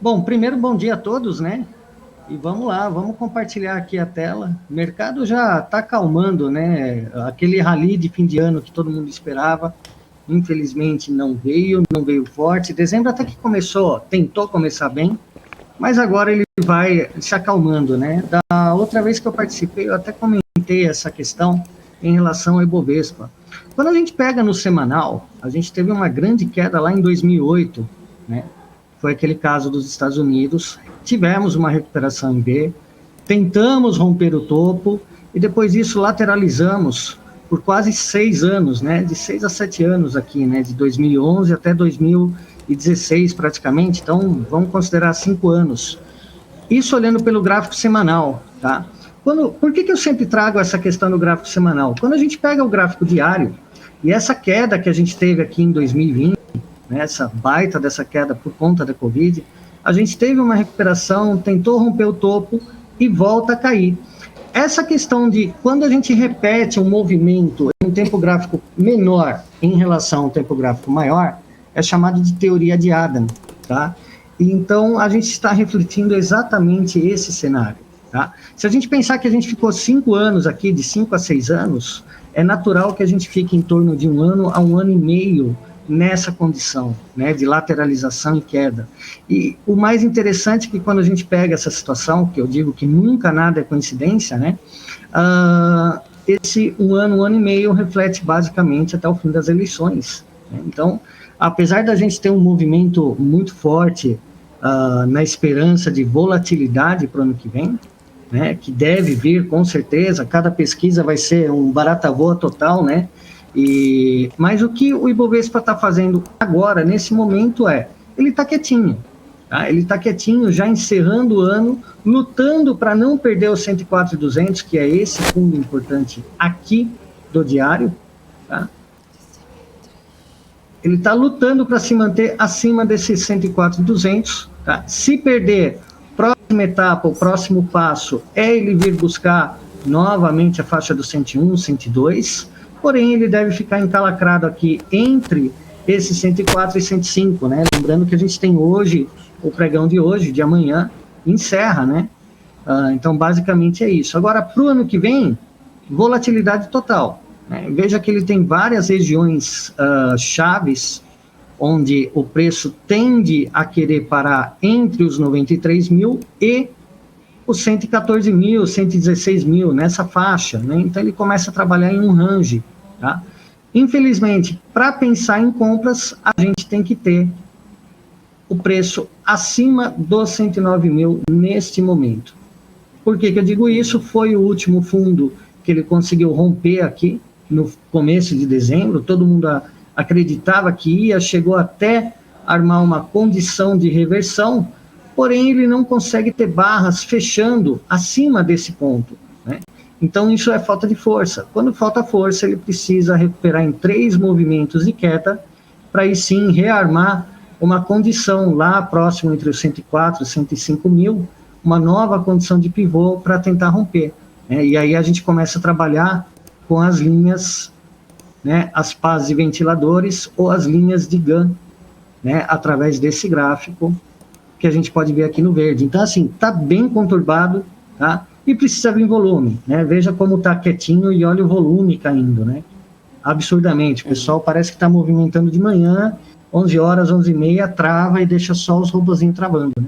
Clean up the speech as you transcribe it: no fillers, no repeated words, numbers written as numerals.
Bom, primeiro, bom dia a todos, né? E vamos lá, vamos compartilhar aqui a tela. O mercado já está acalmando, né? Aquele rally de fim de ano que todo mundo esperava, infelizmente não veio forte. Dezembro até que começou, tentou começar bem, mas agora ele vai se acalmando, né? Da outra vez que eu participei, eu até comentei essa questão em relação ao Ibovespa. Quando a gente pega no semanal, a gente teve uma grande queda lá em 2008, né? Foi aquele caso dos Estados Unidos. Tivemos uma recuperação em B, tentamos romper o topo e depois disso lateralizamos por quase 6 anos, né? De 6 a 7 anos aqui, né? De 2011 até 2016 praticamente. Então vamos considerar 5 anos. Isso olhando pelo gráfico semanal, tá? Por que eu sempre trago essa questão do gráfico semanal? Quando a gente pega o gráfico diário e essa queda que a gente teve aqui em 2020, né, essa baita dessa queda por conta da Covid, a gente teve uma recuperação, tentou romper o topo e volta a cair. Essa questão de quando a gente repete um movimento em um tempo gráfico menor em relação a um tempo gráfico maior, é chamado de teoria de Adam, tá? E então a gente está refletindo exatamente esse cenário, tá? Se a gente pensar que a gente ficou 5 anos aqui, de 5 a 6 anos, é natural que a gente fique em torno de 1 ano a 1 ano e meio nessa condição, né, de lateralização e queda. E o mais interessante é que quando a gente pega essa situação, que eu digo que nunca nada é coincidência, né, esse 1 ano e meio reflete basicamente até o fim das eleições, né? Então, apesar da gente ter um movimento muito forte na esperança de volatilidade para o ano que vem, né, que deve vir com certeza, cada pesquisa vai ser um barata voa total, né? Mas o que o Ibovespa está fazendo agora, nesse momento, ele está quietinho. Tá? Ele está quietinho, já encerrando o ano, lutando para não perder os 104.200, que é esse fundo importante aqui do diário. Tá? Ele está lutando para se manter acima desses 104.200. Tá? Se perder, próxima etapa, o próximo passo é ele vir buscar novamente a faixa do 101, 102, porém ele deve ficar encalacrado aqui entre esses 104 e 105, né? Lembrando que a gente tem hoje, o pregão de hoje, de amanhã, encerra, né? Então, basicamente é isso. Agora, para o ano que vem, volatilidade total, né? Veja que ele tem várias regiões chaves, onde o preço tende a querer parar entre os 93 mil e os 114 mil, 116 mil, nessa faixa, né? Então ele começa a trabalhar em um range, tá? Infelizmente, para pensar em compras, a gente tem que ter o preço acima dos 109 mil neste momento. Por que eu digo isso? Foi o último fundo que ele conseguiu romper aqui, no começo de dezembro, todo mundo acreditava que ia, chegou até armar uma condição de reversão, porém ele não consegue ter barras fechando acima desse ponto, né? Então isso é falta de força. Quando falta força, ele precisa recuperar em 3 movimentos de queda, para aí sim rearmar uma condição lá próximo entre os 104 e 105 mil, uma nova condição de pivô para tentar romper, né? E aí a gente começa a trabalhar com as linhas, né, as pás de ventiladores ou as linhas de GAN, né, através desse gráfico que a gente pode ver aqui no verde. Então, assim, está bem conturbado, tá? E precisa vir volume, né? Veja como está quietinho e olha o volume caindo, né? Absurdamente. O pessoal parece que está movimentando de manhã, 11 horas, 11h30, trava e deixa só os robozinhos travando, né?